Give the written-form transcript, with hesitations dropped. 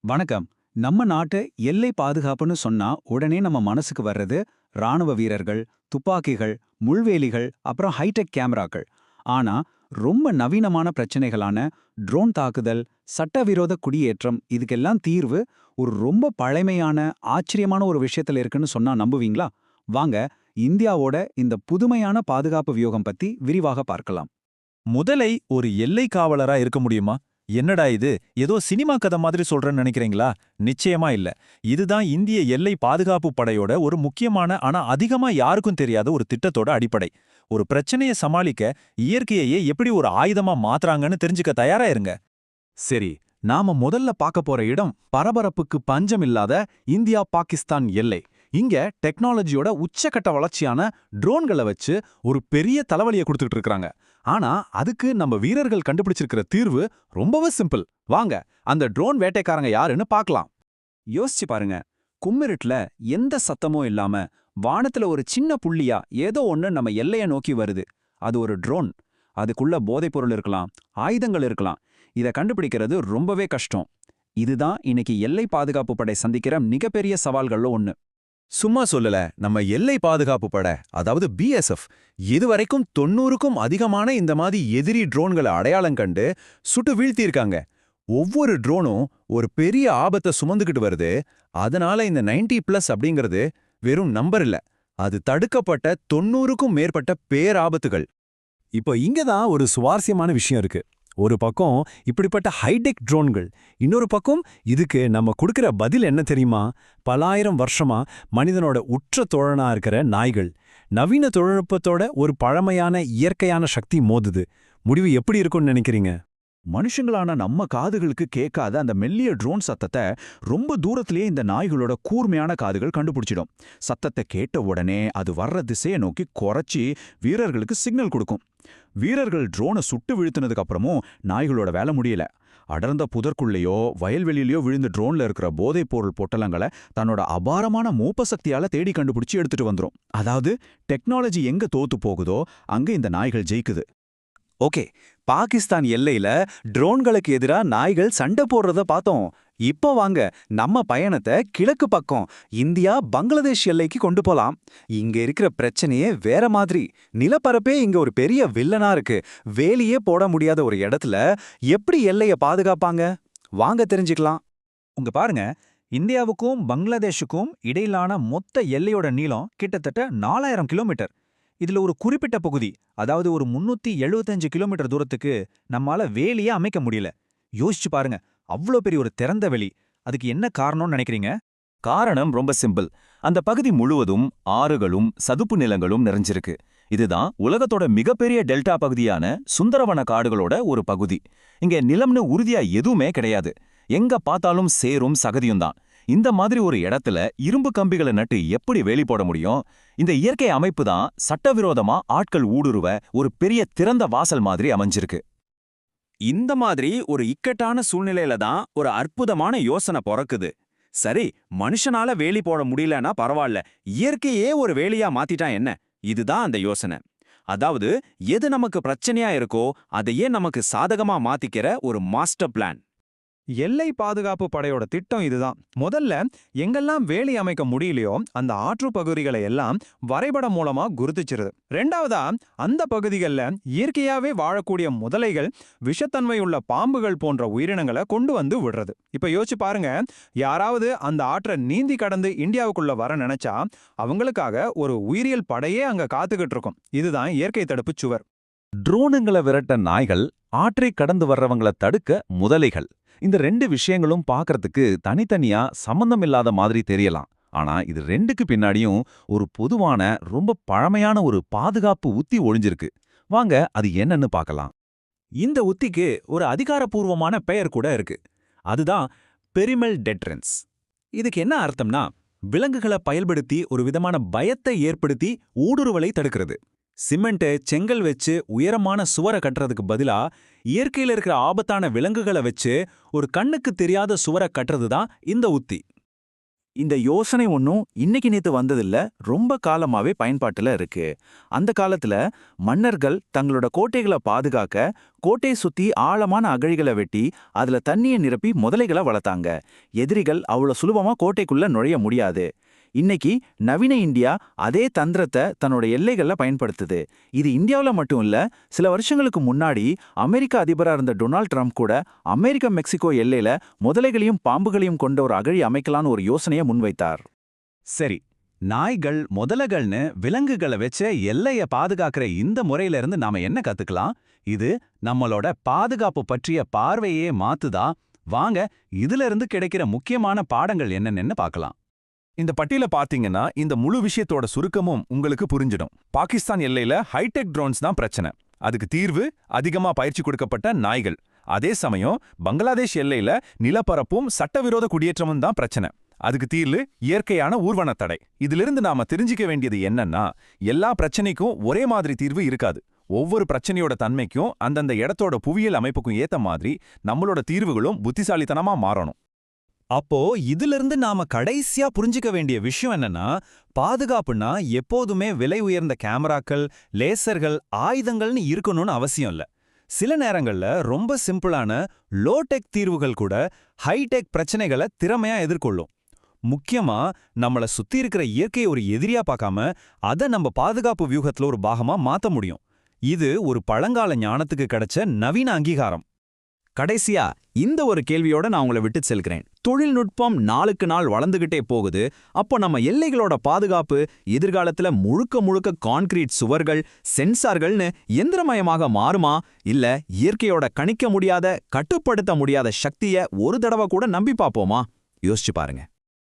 வணக்கம். நம்ம நாட்டு எல்லை பாதுகாப்புன்னு சொன்னா உடனே நம்ம மனசுக்கு வர்றது ராணுவ வீரர்கள், துப்பாக்கிகள், முள்வேலிகள், அப்புறம் ஹைடெக் கேமராக்கள். ஆனா ரொம்ப நவீனமான பிரச்சனைகளான ட்ரோன் தாக்குதல், சட்டவிரோத குடியேற்றம் இதுக்கெல்லாம் தீர்வு ஒரு ரொம்ப பழமையான, ஆச்சரியமான ஒரு விஷயத்துல இருக்குன்னு சொன்னா நம்புவீங்களா? வாங்க, இந்தியாவோட இந்த புதுமையான பாதுகாப்பு வியூகம் பத்தி விரிவாக பார்க்கலாம். முதலை ஒரு எல்லை காவலரா இருக்க முடியுமா? என்னடா இது, ஏதோ சினிமா கதை மாதிரி சொல்றேன்னு நினைக்கிறீங்களா? நிச்சயமா இல்ல. இதுதான் இந்திய எல்லை பாதுகாப்பு படையோட ஒரு முக்கியமான ஆனா அதிகமா யாருக்கும் தெரியாத ஒரு திட்டத்தோட அடிப்படை. ஒரு பிரச்சனையை சமாளிக்க இயற்கையையே எப்படி ஒரு ஆயுதமா மாத்துறாங்கன்னு தெரிஞ்சுக்க தயாரா இருங்க. சரி, நாம முதல்ல பார்க்க போற இடம் பரபரப்புக்கு பஞ்சம் இல்லாத இந்தியா பாகிஸ்தான் எல்லை. இங்க டெக்னாலஜியோட உச்சக்கட்ட வளர்ச்சியான ட்ரோன்களை வச்சு ஒரு பெரிய தலைவலியை கொடுத்துட்டு இருக்காங்க. ஆனா அதுக்கு நம்ம வீரர்கள் கண்டுபிடிச்சிருக்கிற தீர்வு ரொம்பவே சிம்பிள். வாங்க அந்த ட்ரோன் வேட்டைக்காரங்க யாருன்னு பார்க்கலாம். யோசிச்சு பாருங்க. கும்மிருட்டுல எந்த சத்தமும் இல்லாம வானத்துல ஒரு சின்ன புள்ளியா ஏதோ ஒண்ணு நம்ம எல்லைய நோக்கி வருது. அது ஒரு ட்ரோன். அதுக்குள்ள போதைப்பொருள் இருக்கலாம், ஆயுதங்கள் இருக்கலாம். இத கண்டுபிடிக்கிறது ரொம்பவே கஷ்டம். இதுதான் இன்னைக்கு எல்லை பாதுகாப்பு படை சந்திக்கிற மிகப்பெரிய சவால்கள்ல ஒண்ணு. சும்மா சொல்லல, நம்ம எல்லை பாதுகாப்பு படை, அதாவது பிஎஸ்எஃப், இதுவரைக்கும் 90க்கும் அதிகமான இந்த மாதிரி எதிரி ட்ரோன்களை அடையாளம் கண்டு சுட்டு வீழ்த்தியிருக்காங்க. ஒவ்வொரு ட்ரோனும் ஒரு பெரிய ஆபத்தை சுமந்துக்கிட்டு வருது. அதனால இந்த 90+ அப்படிங்கிறது வெறும் நம்பர் இல்ல, அது தடுக்கப்பட்ட 90க்கும் மேற்பட்ட பேராபத்துகள். இப்போ இங்க தான் ஒரு சுவாரஸ்யமான விஷயம் இருக்கு. ஒரு பக்கம் இப்படிப்பட்ட ஹைடெக் ட்ரோன்கள், இன்னொரு பக்கம் இதுக்கு நம்ம கொடுக்கிற பதில் என்ன தெரியுமா? பலாயிரம் வருஷமா மனிதனோட உற்ற தோழனா இருக்கிற நாய்கள். நவீன தொழில்நுட்பத்தோட ஒரு பழமையான இயற்கையான சக்தி மோதுது. முடிவு எப்படி இருக்கும்னு நினைக்கிறீங்க? மனுஷங்களான நம்ம காதுகளுக்கு கேட்காத அந்த மெல்லிய ட்ரோன் சத்தத்தை ரொம்ப தூரத்திலேயே இந்த நாய்களோட கூர்மையான காதுகள் கண்டுபிடிச்சிடும். சத்தத்தை கேட்ட உடனே அது வர்ற திசையை நோக்கி குறைச்சி வீரர்களுக்கு சிக்னல் கொடுக்கும். வீரர்கள் ட்ரோனை சுட்டு வீழ்த்தினதுக்கு அப்புறமும் நாய்களோட வேலை முடியல. அடர்ந்த புதற்குள்ளேயோ வயல்வெளியிலையோ விழுந்த ட்ரோன்ல இருக்கிற போதைப் பொருள் பொட்டலங்களை தன்னோட அபாரமான மோப்ப சக்தியால தேடி கண்டுபிடிச்சு எடுத்துட்டு வந்துரும். அதாவது டெக்னாலஜி எங்க தோத்து போகுதோ அங்க இந்த நாய்கள் ஜெயிக்குது. ஓகே, பாகிஸ்தான் எல்லையில ட்ரோன்களுக்கு எதிரா நாய்கள் சண்டை போடுறத பார்த்தோம். இப்போ வாங்க நம்ம பயணத்தை கிழக்கு பக்கம் இந்தியா பங்களாதேஷ் எல்லைக்கு கொண்டு போலாம். இங்க இருக்கிற பிரச்சனையே வேற மாதிரி. நிலப்பரப்பே இங்க ஒரு பெரிய வில்லனா இருக்கு. வேலியே போட முடியாத ஒரு இடத்துல எப்படி எல்லைய பாதுகாப்பாங்க? வாங்க தெரிஞ்சுக்கலாம். உங்க பாருங்க, இந்தியாவுக்கும் பங்களாதேஷுக்கும் இடையிலான மொத்த எல்லையோட நீளம் கிட்டத்தட்ட 4000 கிலோமீட்டர். இதுல ஒரு குறிப்பிட்ட பகுதி, அதாவது ஒரு 375 கிலோமீட்டர் தூரத்துக்கு நம்மால வேலியே அமைக்க முடியல. யோசிச்சு பாருங்க, அவ்வளோ பெரிய ஒரு திறந்த வெளி. அதுக்கு என்ன காரணம்னு நினைக்கிறீங்க? காரணம் ரொம்ப சிம்பிள். அந்த பகுதி முழுவதும் ஆறுகளும் சதுப்பு நிலங்களும் நிறைஞ்சிருக்கு. இதுதான் உலகத்தோட மிகப்பெரிய டெல்டா பகுதியான சுந்தரவன காடுகளோட ஒரு பகுதி. இங்க நிலம்னு உறுதியா எதுவுமே கிடையாது. எங்க பார்த்தாலும் சேரும் சகதியும் தான். இந்த மாதிரி ஒரு இடத்துல இரும்பு கம்பிகளை நட்டு எப்படி வேலி போட முடியும்? இந்த இயற்கை அமைப்பு தான் சட்டவிரோதமா ஆட்கள் ஊடுருவ ஒரு பெரிய திறந்த வாசல் மாதிரி அமைஞ்சிருக்கு. இந்த மாதிரி ஒரு இக்கட்டான சூழ்நிலையில தான் ஒரு அற்புதமான யோசனை பிறக்குது. சரி, மனுஷனால வேலி போட முடியலன்னா பரவாயில்ல, இயற்கையே ஒரு வேலியா மாத்திட்டா என்ன? இதுதான் அந்த யோசனை. அதாவது எது நமக்கு பிரச்சனையா இருக்கோ அதையே நமக்கு சாதகமா மாத்திக்கிற ஒரு மாஸ்டர் பிளான். எல்லை பாதுகாப்பு படையோட திட்டம் இதுதான். முதல்ல எங்கெல்லாம் வேலி அமைக்க முடியலையோ அந்த ஆற்று பகுதிகளை எல்லாம் வரைபடம் மூலமா குருதிச்சிருது. ரெண்டாவதா, அந்த பகுதிகளில் இயற்கையாவே வாழக்கூடிய முதலைகள், விஷத்தன்மை உள்ள பாம்புகள் போன்ற உயிரினங்களை கொண்டு வந்து விடுறது. இப்ப யோசிச்சு பாருங்க, யாராவது அந்த ஆற்றை நீந்தி கடந்து இந்தியாவுக்குள்ள வர நினைச்சா அவங்களுக்காக ஒரு உயிரியல் படையே அங்க காத்துக்கிட்டு இருக்கும். இதுதான் இயற்கை தடுப்பு சுவர். ட்ரோனுங்களை விரட்ட நாய்கள், ஆற்றை கடந்து வர்றவங்கள தடுக்க முதலைகள். இந்த ரெண்டு விஷயங்களும் பார்க்கறதுக்கு தனித்தனியா சம்பந்தம் இல்லாத மாதிரி தெரியலாம். ஆனா இது ரெண்டுக்கு பின்னாடியும் ஒரு பொதுவான ரொம்ப பழமையான ஒரு பாதுகாப்பு உத்தி ஒளிஞ்சிருக்கு. வாங்க அது என்னன்னு பார்க்கலாம். இந்த உத்திக்கு ஒரு அதிகாரப்பூர்வமான பெயர் கூட இருக்கு. அதுதான் பெரிமல் டெட்ரன்ஸ். இதுக்கு என்ன அர்த்தம்னா, விலங்குகளை பயன்படுத்தி ஒரு விதமான பயத்தை ஏற்படுத்தி ஊடுருவலை தடுக்கிறது. சிமெண்ட், செங்கல் வச்சு உயரமான சுவரை கட்டுறதுக்கு பதிலா இயற்கையில இருக்கிற ஆபத்தான விலங்குகளை வச்சு ஒரு கண்ணுக்கு தெரியாத சுவரை கட்டுறது தான் இந்த உத்தி. இந்த யோசனை ஒன்றும் இன்னைக்கு நேத்து வந்ததில்ல, ரொம்ப காலமாவே பயன்பாட்டுல இருக்கு. அந்த காலத்துல மன்னர்கள் தங்களோட கோட்டைகளை பாதுகாக்க கோட்டையை சுத்தி ஆழமான அகழிகளை வெட்டி அதுல தண்ணியை நிரப்பி முதலைகளை வளர்த்தாங்க. எதிரிகள் அவ்வளவு சுலபமா கோட்டைக்குள்ள நுழைய முடியாது. இன்னைக்கு நவீன இந்தியா அதே தந்திரத்தை தன்னோட எல்லைகள்ல பயன்படுத்துது. இது இந்தியாவில் மட்டும் இல்ல, சில வருஷங்களுக்கு முன்னாடி அமெரிக்க அதிபரா இருந்த டொனால்ட் ட்ரம்ப் கூட அமெரிக்க மெக்சிகோ எல்லையில முதலைகளையும் பாம்புகளையும் கொண்ட ஒரு அகழி அமைக்கலான்னு ஒரு யோசனையை முன்வைத்தார். சரி, நாய்கள் முதலைகள்னு விலங்குகளை வச்ச எல்லைய பாதுகாக்கிற இந்த முறையில இருந்து நாம என்ன கத்துக்கலாம்? இது நம்மளோட பாதுகாப்பு பற்றிய பார்வையே மாத்துதா? வாங்க இதுல இருந்து கிடைக்கிற முக்கியமான பாடங்கள் என்னென்னு பார்க்கலாம். இந்த பட்டியல பாத்தீங்கன்னா இந்த முழு விஷயத்தோட சுருக்கமும் உங்களுக்கு புரிஞ்சிடும். பாகிஸ்தான் எல்லையில ஹைடெக் ட்ரோன்ஸ் தான் பிரச்சனை. அதுக்கு தீர்வு அதிகமா பயிற்சி கொடுக்கப்பட்ட நாய்கள். அதே சமயம் பங்களாதேஷ் எல்லையில நிலப்பரப்பும் சட்டவிரோத குடியேற்றமும் தான் பிரச்சனை. அதுக்கு தீர்வு இயற்கையான ஊர்வன தடை. இதிலிருந்து நாம தெரிஞ்சுக்க வேண்டியது என்னன்னா, எல்லா பிரச்சனைக்கும் ஒரே மாதிரி தீர்வு இருக்காது. ஒவ்வொரு பிரச்சனையோட தன்மைக்கும் அந்தந்த இடத்தோட புவியியல் அமைப்புக்கும் ஏத்த மாதிரி நம்மளோட தீர்வுகளும் புத்திசாலித்தனமா மாறணும். அப்போ இதிலிருந்து நாம கடைசியா புரிஞ்சுக்க வேண்டிய விஷயம் என்னன்னா, பாதுகாப்புனா எப்போதுமே விலை உயர்ந்த கேமராக்கள், லேசர்கள், ஆயுதங்கள்னு இருக்கணும்னு அவசியம் இல்ல. சில நேரங்கள்ல ரொம்ப சிம்பிளான லோடெக் தீர்வுகள் கூட ஹைடெக் பிரச்சனைகளை திறமையா எதிர்கொள்ளும். முக்கியமா நம்மள சுத்தி இருக்கிற இயற்கையை ஒரு எதிரியா பார்க்காம அதை நம்ம பாதுகாப்பு வியூகத்துல ஒரு பாகமா மாத்த முடியும். இது ஒரு பழங்கால ஞானத்துக்கு கிடைச்ச நவீன அங்கீகாரம். கடைசியா இந்த ஒரு கேள்வியோட நான் உங்களை விட்டு செல்கிறேன். தொழில்நுட்பம் நாளுக்கு நாள் வளர்ந்துகிட்டே போகுது. அப்போ நம்ம எல்லைகளோட பாதுகாப்பு எதிர்காலத்துல முழுக்க முழுக்க கான்கிரீட் சுவர்கள், சென்சார்கள்னு எந்திரமயமாக மாறுமா? இல்ல இயற்கையோட கணிக்க முடியாத, கட்டுப்படுத்த முடியாத சக்தியை ஒரு தடவை கூட நம்பி பார்ப்போமா? யோசிச்சு பாருங்க.